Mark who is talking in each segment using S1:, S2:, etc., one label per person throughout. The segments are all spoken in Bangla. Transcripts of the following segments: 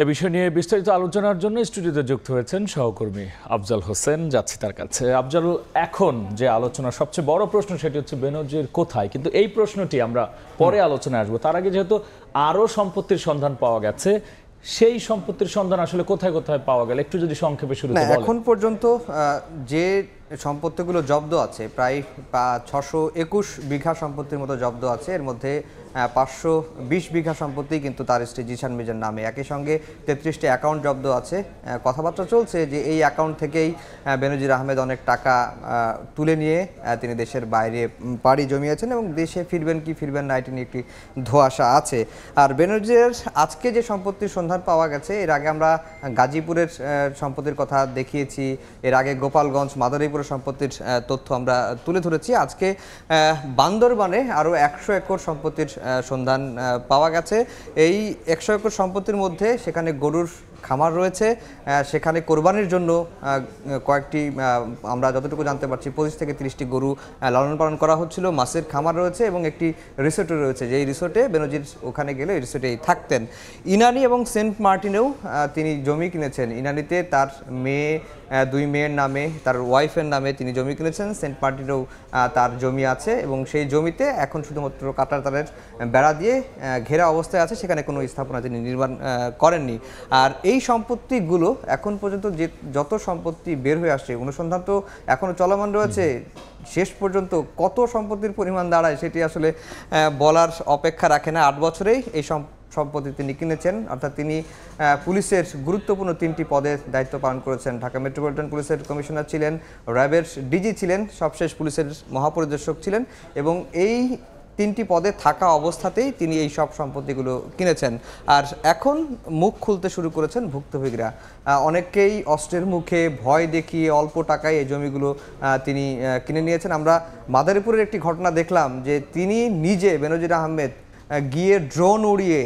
S1: এ বিষয় নিয়ে বিস্তারিত আলোচনার জন্য স্টুডিওতে যুক্ত হয়েছেন সহকর্মী আফজাল হোসেন। যাচ্ছি তার কাছে। আফজাল, এখন যে আলোচনার সবচেয়ে বড় প্রশ্ন সেটি হচ্ছে বেনজির কোথায়, কিন্তু এই প্রশ্নটি আমরা পরে আলোচনায় আসবো। তার আগে যেহেতু আরও সম্পত্তির সন্ধান পাওয়া গেছে, সেই সম্পত্তির সন্ধান আসলে কোথায় কোথায় পাওয়া গেল একটু যদি সংক্ষেপে শুরুতে বলেন।
S2: এখন পর্যন্ত যে সম্পত্তিগুলো জব্দ আছে প্রায় 621 বিঘা সম্পত্তির মতো জব্দ আছে। এর মধ্যে 520 বিঘা সম্পত্তি কিন্তু তার স্ত্রী জিশান মির্জার নামে। একই সঙ্গে 33টি অ্যাকাউন্ট জব্দ আছে। কথাবার্তা চলছে যে এই অ্যাকাউন্ট থেকেই বেনজির আহমেদ অনেক টাকা তুলে নিয়ে তিনি দেশের বাইরে পাড়ি জমিয়েছেন এবং দেশে ফিরবেন কি ফিরবেন না এটি নিয়ে একটি ধোঁয়াশা আছে। আর বেনজিরের আজকে যে সম্পত্তির সন্ধান পাওয়া গেছে, এর আগে আমরা গাজীপুরের সম্পত্তির কথা দেখিয়েছি, এর আগে গোপালগঞ্জ মাদারীপুরের সম্পত্তির তথ্য আমরা তুলে ধরেছি। আজকে বান্দরবানে আরও 100 একর সম্পত্তির সন্ধান পাওয়া গেছে। এই 100 একর সম্পত্তির মধ্যে সেখানে গরুর খামার রয়েছে, সেখানে কোরবানির জন্য কয়েকটি, আমরা যতটুকু জানতে পারছি 25 থেকে 30টি গরু লালন পালন করা হচ্ছিল। মাছের খামার রয়েছে এবং একটি রিসোর্টও রয়েছে, যেই রিসোর্টে বেনজির ওখানে গেলে এই রিসোর্টেই থাকতেন। ইনানি এবং সেন্ট মার্টিনেও তিনি জমি কিনেছেন। ইনানিতে তার মেয়ে, 2 মেয়ের নামে, তার ওয়াইফের নামে তিনি জমি কিনেছেন। সেন্ট মার্টিনেও তার জমি আছে এবং সেই জমিতে এখন শুধুমাত্র কাঁটার তারের বেড়া দিয়ে ঘেরা অবস্থায় আছে, সেখানে কোনো স্থাপনা তিনি নির্মাণ করেননি। আর এই সম্পত্তিগুলো এখন পর্যন্ত যে যত সম্পত্তি বের হয়ে আসছে, অনুসন্ধান তো এখনও চলমান রয়েছে। শেষ পর্যন্ত কত সম্পত্তির পরিমাণ দাঁড়ায় সেটি আসলে বলার অপেক্ষা রাখে না। 8 বছরেই এই সম্পত্তি তিনি কিনেছেন, অর্থাৎ তিনি পুলিশের গুরুত্বপূর্ণ 3টি পদে দায়িত্ব পালন করেছেন। ঢাকা মেট্রোপলিটন পুলিশের কমিশনার ছিলেন, র্যাবের ডিজি ছিলেন, সবশেষ পুলিশের মহাপরিদর্শক ছিলেন এবং এই 3টি পদে থাকা অবস্থাতেই তিনি এই সব সম্পত্তিগুলো কিনেছেন। আর এখন মুখ খুলতে শুরু করেছেন ভুক্তভোগীরা। অনেকেই অস্ত্রের মুখে ভয় দেখিয়ে অল্প টাকায় এই জমিগুলো তিনি কিনে নিয়েছেন। আমরা মাদারীপুরের একটি ঘটনা দেখলাম যে তিনি নিজে, বেনজির আহমেদ, গিয়ে ড্রোন উড়িয়ে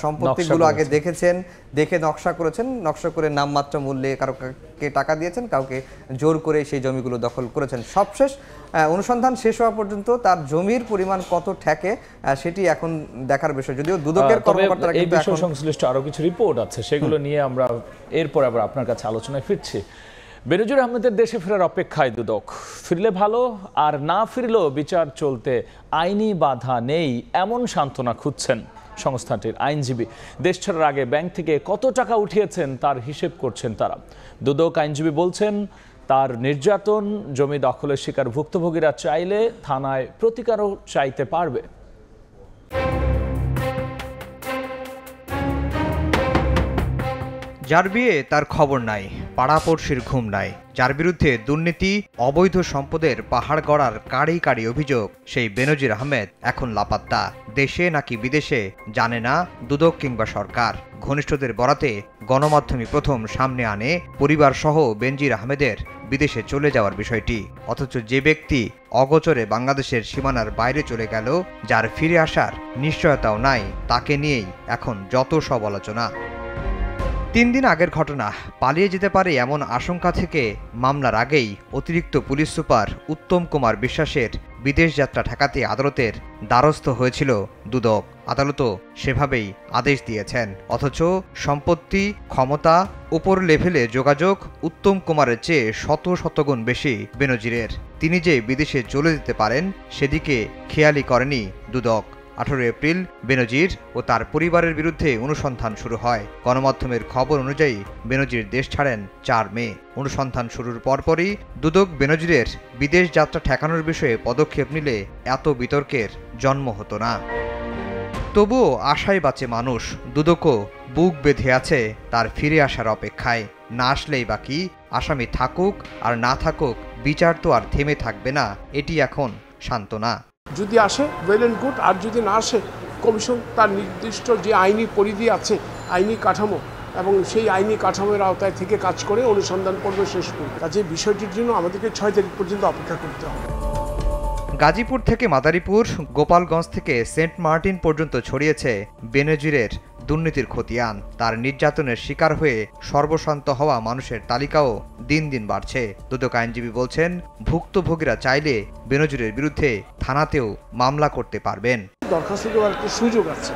S2: সম্পত্তিগুলো আগে দেখেছেন, দেখে নকশা করেছেন, নকশা করে নামমাত্র মূল্যে কাউকে টাকা দিয়েছেন, কাউকে জোর করে সেই জমিগুলো দখল করেছেন। সবশেষ অনুসন্ধান শেষ হওয়া পর্যন্ত তার জমির পরিমাণ কত ঠেকে সেটি এখন দেখার বিষয়। যদিও দুদকের কর্মকর্তারা
S1: এই বিষয় সংশ্লিষ্ট আরো কিছু রিপোর্ট আছে, সেগুলো নিয়ে আমরা এরপর আবার আপনার কাছে আলোচনায় ফিরছি। বেনজির আহমেদের দেশে ফেরার অপেক্ষায় দুদক। ফিরলে ভালো, আর না ফিরলেও বিচার চলতে আইনি বাধা নেই এমন সান্ত্বনা খুঁজছেন সংস্থাটির আইনজীবী। দেশ ছাড়ার আগে ব্যাংক থেকে কত টাকা উঠিয়েছেন তার হিসেব করছেন তারা। দুদক আইনজীবী বলছেন, তার নির্যাতন, জমি দখলের শিকার ভুক্তভোগীরা চাইলে থানায় প্রতিকারও চাইতে পারবে।
S3: যার বিয়ে তার খবর নাই, পাড়াপড়শির ঘুম নাই, যার বিরুদ্ধে দুর্নীতি, অবৈধ সম্পদের পাহাড় গড়ার কারি কারি অভিযোগ, সেই বেনজির আহমেদ এখন লাপাত্তা। দেশে নাকি বিদেশে জানে না দুদক কিংবা সরকার। ঘনিষ্ঠদের বরাতে গণমাধ্যমই প্রথম সামনে আনে পরিবার সহ বেনজির আহমেদের বিদেশে চলে যাওয়ার বিষয়টি। অথচ যে ব্যক্তি অগোচরে বাংলাদেশের সীমানার বাইরে চলে গেল, যার ফিরে আসার নিশ্চয়তাও নাই, তাকে নিয়েই এখন যত সব আলোচনা। 3 দিন আগের ঘটনা। পালিয়ে যেতে পারে এমন আশঙ্কা থেকে মামলার আগেই অতিরিক্ত পুলিশ সুপার উত্তম কুমার বিশ্বাসের বিদেশ যাত্রা ঠেকাতে আদালতের দ্বারস্থ হয়েছিল দুদক। আদালতও সেভাবেই আদেশ দিয়েছেন। অথচ সম্পত্তি, ক্ষমতা, উপর লেভেলে যোগাযোগ উত্তম কুমারের চেয়ে শত শতগুণ বেশি বেনজিরের। তিনি যে বিদেশে চলে যেতে পারেন সেদিকে খেয়ালই করেনি দুদক। 18 এপ্রিল বেনজির ও তার পরিবারের বিরুদ্ধে অনুসন্ধান শুরু হয়। গণমাধ্যমের খবর অনুযায়ী বেনজির দেশ ছাড়েন 4 মে। অনুসন্ধান শুরুর পরপরই দুদক বেনজিরের বিদেশ যাত্রা ঠেকানোর বিষয়ে পদক্ষেপ নিলে এত বিতর্কের জন্ম হতো না। তবুও আশায় বাঁচে মানুষ। দুদকও বুক বেঁধে আছে তার ফিরে আসার অপেক্ষায়। না আসলেই বাকি, আসামি থাকুক আর না থাকুক, বিচার তো আর থেমে থাকবে না, এটি এখন সান্ত্বনা।
S4: যদি আসে ওয়েল অ্যান্ড গুড, আর যদি না আসে কমিশন তার নির্দিষ্ট যে আইনি পরিধি আছে, আইনি কাঠামো, এবং সেই আইনি কাঠামোর আওতায় থেকে কাজ করে অনুসন্ধান পর্ব শেষ করবে। কাজে বিষয়টির জন্য আমাদেরকে 6 তারিখ পর্যন্ত অপেক্ষা করতে হবে।
S3: গাজীপুর থেকে মাদারীপুর, গোপালগঞ্জ থেকে সেন্ট মার্টিন পর্যন্ত ছড়িয়েছে বেনজিরের দুর্নীতির খতিয়ান। তার নির্যাতনের শিকার হয়ে সর্বশান্ত হওয়া মানুষের তালিকাও দিন দিন বাড়ছে। দুদক আইনজীবী বলছেন, ভুক্তভোগীরা চাইলে বেনজিরের বিরুদ্ধে থানাতেও মামলা করতে পারবেন।
S4: দরখাস্ত দেওয়ার একটা সুযোগ আছে,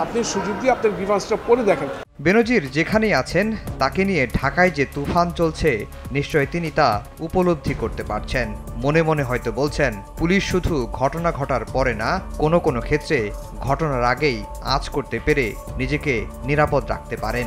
S4: আপনি সুযোগ দিয়ে আপনার গ্রিভান্সটা পড়ে দেখেন।
S3: বেনজির যেখানেই আছেন তাকে নিয়ে ঢাকায় যে তুফান চলছে নিশ্চয় তিনি তা উপলব্ধি করতে পারছেন। মনে মনে হয়তো বলছেন, পুলিশ শুধু ঘটনা ঘটার পরে না, কোনো কোনো ক্ষেত্রে ঘটনার আগেই আঁচ করতে পেরে নিজেকে নিরাপদ রাখতে পারেন।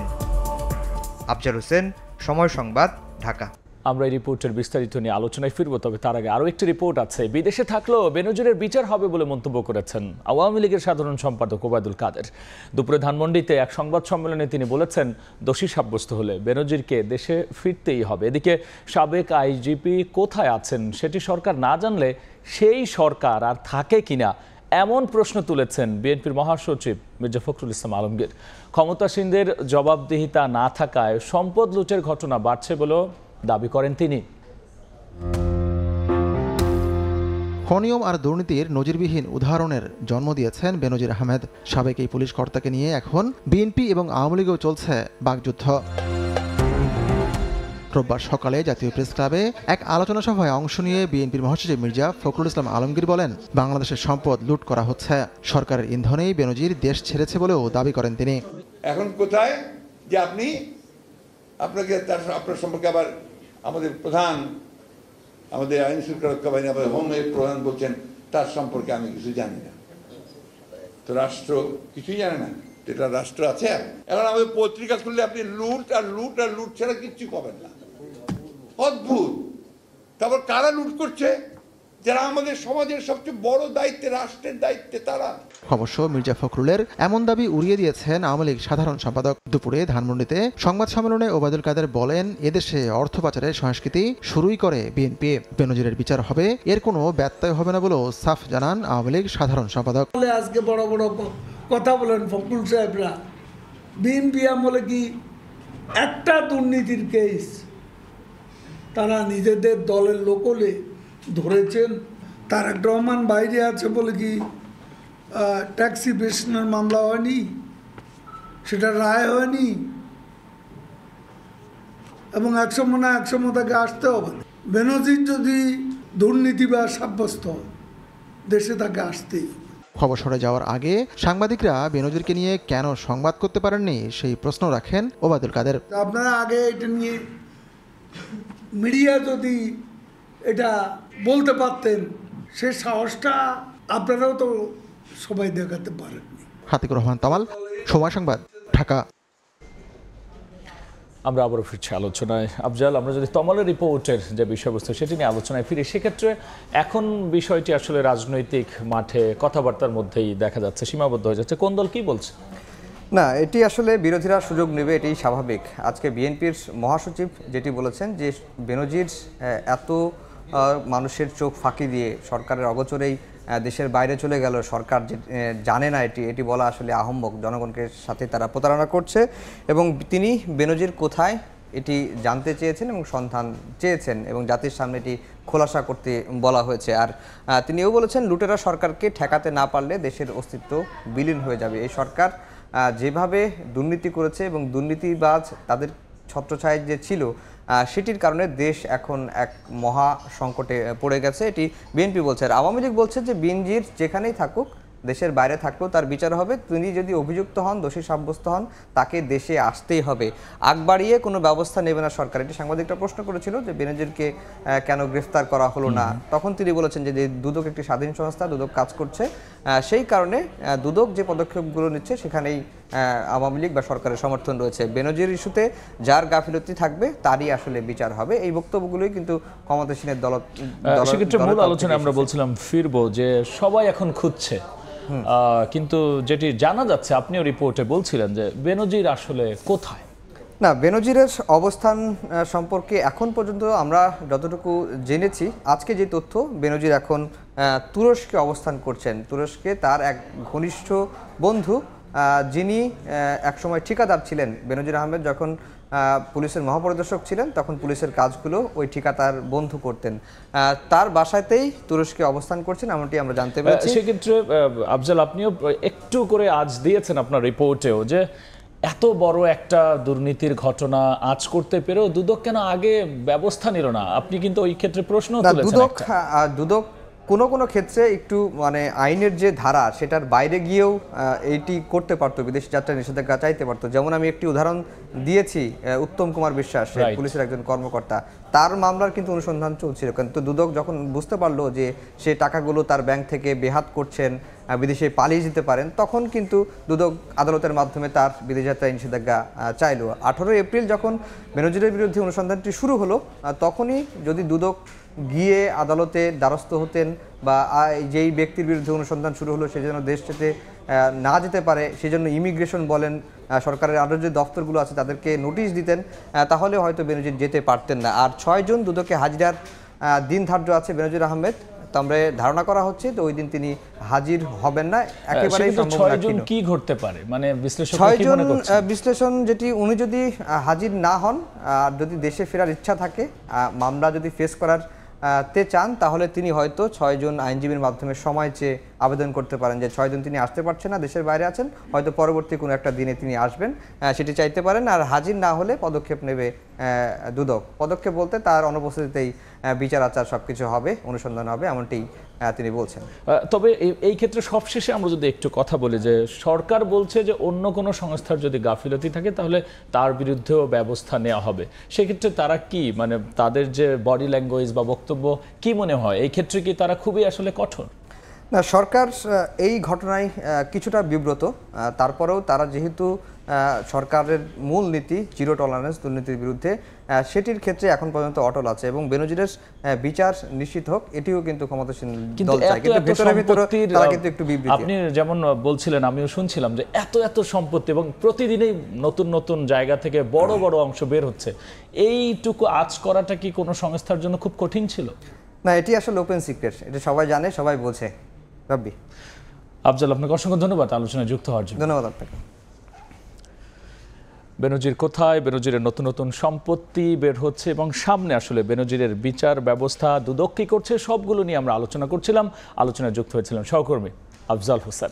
S3: আফজাল হোসেন, সময় সংবাদ, ঢাকা।
S1: আমরা এই রিপোর্টের বিস্তারিত নিয়ে আলোচনায় ফিরবো, তবে তার আগে আরও একটি রিপোর্ট আছে। বিদেশে থাকলেও বেনজিরের বিচার হবে বলে মন্তব্য করেছেন আওয়ামী লীগের সাধারণ সম্পাদক ওবায়দুল কাদের। দুপুরে ধানমন্ডিতে এক সংবাদ সম্মেলনে তিনি বলেছেন, দোষী সাব্যস্ত হলে বেনজিরকে দেশে ফিরতেই হবে। এদিকে সাবেক আইজিপি কোথায় আছেন সেটি সরকার না জানলে সেই সরকার আর থাকে কিনা এমন প্রশ্ন তুলেছেন বিএনপির মহাসচিব মির্জা ফখরুল ইসলাম আলমগীর। ক্ষমতাসীনদের জবাবদিহিতা না থাকায় সম্পদ লুটের ঘটনা বাড়ছে বলেও দাবি করেন তিনি।
S5: অনিয়ম আর দুর্নীতির নজিরবিহীন উদাহরণের জন্ম দিয়েছেন বেনজির আহমেদ। সাবেক এই পুলিশ কর্তাকে নিয়ে এখন বিএনপি এবং আওয়ামী লীগেও চলছে বাকযুদ্ধ। রোববার সকালে জাতীয় প্রেস ক্লাবে এক আলোচনা সভায় অংশ নিয়ে বিএনপির মহাসচিব মির্জা ফখরুল ইসলাম আলমগীর বলেন, বাংলাদেশের সম্পদ লুট করা হচ্ছে। সরকারের ইন্ধনেই বেনজির দেশ ছেড়েছে বলেও দাবি করেন তিনি।
S6: এখন কোথায় যে আপনাকে আপনার সম্পর্কে আবার আমাদের প্রধান, আমাদের আইন শৃঙ্খলা রক্ষা বাহিনী, আমাদের হোমের প্রধান বলছেন তার সম্পর্কে আমি কিছু জানি না। তো রাষ্ট্র কিছুই জানে না, এটা রাষ্ট্র আছে। এখন আমাদের পত্রিকা খুললে আপনি লুট আর লুট আর লুট ছাড়া কিচ্ছু পাবেন না। অদ্ভুত। তারপর কারা লুট করছে? যারা আমাদের সমাজের সবচেয়ে বড় দায়িত্বে, রাষ্ট্রের দায়িত্বে, তারা।
S5: অবশ্য মির্জা ফখরুলের এমন দাবি উড়িয়ে দিয়েছেন আওয়ামী লীগ সাধারণ সম্পাদক। দুপুরে ধানমন্ডিতে সংবাদ সম্মেলনে ওবায়দুল কাদের বলেন, এদেশে অর্থ পাচারের সংস্কৃতি শুরুই করে বিএনপি। বেনজিরের বিচার হবে, এর কোনো ব্যত্যয় হবে না বলেও সাফ জানান আওয়ামী লীগ সাধারণ সম্পাদক।
S7: আজকে বড় বড় কথা বলেন ফখরুল সাহেবরা, বিএনপি আমলে কি একটা দুর্নীতির কেস তারা নিজেদের দলের লোকলে ধরেছেন? তারেক রহমান বাইরে আছে বলে কি ট্যাক্সি বেশনের মামলা হয়নি, সেটা রায় হয়নি, এবং একসময় তাকে আসতে হবে। বেনজির যদি দুর্নীতিবাজ সাব্যস্ত হয়, দেশে তাকে আসতেই।
S5: খবর সরে যাওয়ার আগে সাংবাদিকরা বেনজিরকে নিয়ে কেন সংবাদ করতে পারেননি সেই প্রশ্ন রাখেন ওবায়দুল কাদের।
S7: আপনারা আগে এটা নিয়ে মিডিয়া যদি এটা বলতে পারতেন, সে সাহসটা আপনারাও তো সবাই দেখাতে পারেননি।
S5: হাতিকুর রহমান তামাল, সময় সংবাদ, ঢাকা।
S1: আমরা আবারও ফিরছি আলোচনায়। আফজাল, আমরা যদি তমালের রিপোর্টের যে বিষয়বস্তু সেটি নিয়ে আলোচনায় ফিরি, সেক্ষেত্রে এখন বিষয়টি আসলে রাজনৈতিক মাঠে কথাবার্তার মধ্যেই দেখা যাচ্ছে, সীমাবদ্ধ হয়ে যাচ্ছে। কোন দল কি বলছে?
S2: না, এটি আসলে বিরোধীরা সুযোগ নেবে, এটি স্বাভাবিক। আজকে বিএনপির মহাসচিব যেটি বলেছেন যে বেনজির এত মানুষের চোখ ফাঁকি দিয়ে সরকারের অগোচরেই দেশের বাইরে চলে গেল, সরকার জানে না, এটি বলা আসলে আহম্মক। জনগণকে সাথে তারা প্রতারণা করছে এবং তিনি বেনজির কোথায় এটি জানতে চেয়েছেন এবং সন্ধান চেয়েছেন এবং জাতির সামনে এটি খোলাসা করতে বলা হয়েছে। আর তিনিও বলেছেন, লুটেরা সরকারকে ঠেকাতে না পারলে দেশের অস্তিত্ব বিলীন হয়ে যাবে। এই সরকার যেভাবে দুর্নীতি করেছে এবং দুর্নীতিবাজ তাদের ছত্রছায়ায় যে ছিল, সেটির কারণে দেশ এখন এক মহা সংকটে পড়ে গেছে, এটি বিএনপি বলছে। আর আওয়ামী লীগ বলছে যে বেনজির যেখানেই থাকুক, দেশের বাইরে থাকলেও তার বিচার হবে। তিনি যদি অভিযুক্ত হন, দোষী সাব্যস্ত হন, তাকে দেশে আসতেই হবে। আগ বাড়িয়ে কোনো ব্যবস্থা নেবে না সরকার। এটি সাংবাদিকরা প্রশ্ন করেছিল যে বেনজিরকে কেন গ্রেফতার করা হলো না। তখন তিনি বলেছেন যে দুদক একটি স্বাধীন সংস্থা, দুদক কাজ করছে, সেই কারণে দুদক যে পদক্ষেপগুলো নিচ্ছে সেখানেই আওয়ামী লীগ বা সরকারের সমর্থন রয়েছে। বেনজির ইস্যুতে যার গাফিলতি থাকবে তারই আসলে বিচার হবে। এই বক্তব্যগুলোই কিন্তু ক্ষমতাসীনের দল।
S1: সেক্ষেত্রে মূল আলোচনায় আমরা বলছিলাম ফিরবো যে সবাই এখন খুঁজছে, কিন্তু যেটি জানা যাচ্ছে, আপনিও রিপোর্টে বলছিলেন যে বেনজির আসলে কোথায়।
S2: না, বেনজিরের অবস্থান সম্পর্কে এখন পর্যন্ত আমরা যতটুকু জেনেছি, আজকে যে তথ্য, বেনজির এখন তুরস্কে অবস্থান করছেন। তুরস্কে তার এক ঘনিষ্ঠ বন্ধু, যিনি একসময় ঠিকাদার ছিলেন। বেনজির আহমেদ যখন পুলিশের মহাপরিদর্শক ছিলেন, তখন পুলিশের কাজগুলো ওই ঠিকাদার বন্ধু করতেন। তার বাসাতেই তুরস্কে অবস্থান করছেন, এমনটি আমরা জানতে পেরেছি।
S1: সেক্ষেত্রে আফজাল, আপনিও একটু করে আজ দিয়েছেন আপনার রিপোর্টেও যে এত বড় একটা দুর্নীতির ঘটনা আজ করতে পেরেও দুদক কেন আগে ব্যবস্থা নিল না? আপনি কিন্তু ওই ক্ষেত্রে প্রশ্ন তুলেছেন।
S2: দুদক কোনো কোনো ক্ষেত্রে একটু মানে আইনের যে ধারা সেটার বাইরে গিয়েও এইটি করতে পারতো, বিদেশ যাত্রা নিষেধাজ্ঞা চাইতে পারতো। যেমন আমি একটি উদাহরণ দিয়েছি, উত্তম কুমার বিশ্বাস, পুলিশের একজন কর্মকর্তা, তার মামলার কিন্তু অনুসন্ধান চলছিল, কিন্তু দুদক যখন বুঝতে পারলো যে সে টাকাগুলো তার ব্যাংক থেকে বেহাত করছেন, বিদেশে পালিয়ে যেতে পারেন, তখন কিন্তু দুদক আদালতের মাধ্যমে তার বিদেশ যাত্রায় নিষেধাজ্ঞা চাইল। 18 এপ্রিল যখন বেনজিরের বিরুদ্ধে অনুসন্ধানটি শুরু হলো, তখনই যদি দুদক গিয়ে আদালতে দ্বারস্থ হতেন বা যেই ব্যক্তির বিরুদ্ধে অনুসন্ধান শুরু হলো সে যেন দেশ ছেড়ে না যেতে পারে, সেজন্য ইমিগ্রেশন বলেন, সরকারের আরও যে দপ্তরগুলো আছে তাদেরকে নোটিশ দিতেন, তাহলে হয়তো বেনজির যেতে পারতেন না। আর 6 জুন দুদকে হাজিরার দিন ধার্য আছে বেনজির আহমেদ, তবে ধারণা করা হচ্ছে তো ওই দিন তিনি হাজির হবেন না, একেবারেই সম্ভব না।
S1: 6 জুন কি ঘটতে পারে, মানে বিশ্লেষণ
S2: 6 জুন বিশ্লেষণ যেটি, উনি যদি হাজির না হন আর যদি দেশে ফেরার ইচ্ছা থাকে, মামলা যদি ফেস করার তে চান, তাহলে তিনি হয়তো 6 জুন আইনজীবীর মাধ্যমে সময় চেয়ে আবেদন করতে পারেন যে 6 জুন তিনি আসতে পারছেন না, দেশের বাইরে আছেন, হয়তো পরবর্তী কোনো একটা দিনে তিনি আসবেন, সেটি চাইতে পারেন। আর হাজির না হলে পদক্ষেপ নেবে দুদক। পদক্ষেপ বলতে তার অনুপস্থিতিতেই বিচার আচার সবকিছু হবে, অনুসন্ধান হবে, এমনটি তিনি বলছেন।
S1: তবে এই ক্ষেত্রে সবশেষে আমরা যদি একটু কথা বলি যে সরকার বলছে যে অন্য কোনো সংস্থার যদি গাফিলতি থাকে তাহলে তার বিরুদ্ধেও ব্যবস্থা নেওয়া হবে। সেক্ষেত্রে তারা কি, মানে তাদের যে বডি ল্যাঙ্গুয়েজ বা বক্তব্য, কি মনে হয় এই ক্ষেত্রে কি তারা খুবই আসলে কঠোর?
S2: না, সরকার এই ঘটনায় কিছুটা বিব্রত, তারপরেও তারা যেহেতু সরকারের মূল নীতি জিরো টলারেন্স দুর্নীতির বিরুদ্ধে, সেটির ক্ষেত্রে এখন পর্যন্ত অটল আছে এবং বেনজিরের বিচার নিশ্চিত হোক এটিও কিন্তু ক্ষমতাসীন দল চায়, কিন্তু ভেতরে ভেতরে তারা কিন্তু একটু বিবৃতি।
S1: আপনি যেমন বলছিলেন, আমিও শুনছিলাম যে এত সম্পত্তি এবং প্রতিদিনই নতুন নতুন জায়গা থেকে বড় বড় অংশ বের হচ্ছে, এইটুকু আজ করাটা কি কোনো সংস্থার জন্য খুব কঠিন ছিল?
S2: না, এটি আসলে ওপেন সিক্রেট, এটা সবাই জানে, সবাই বোঝে। রাব্বি,
S1: আফজাল, আপনাকে অসংখ্য ধন্যবাদ আলোচনায় যুক্ত হওয়ার জন্য।
S2: ধন্যবাদ আপনাকে।
S1: বেনজির কোথায়, বেনজিরের নতুন নতুন সম্পত্তি বের হচ্ছে এবং সামনে আসলে বেনজিরের বিচার ব্যবস্থা, দুদক কি করছে, সবগুলো নিয়ে আমরা আলোচনা করছিলাম। আলোচনায় যুক্ত হয়েছিলেন সহকর্মী আফজাল হোসেন।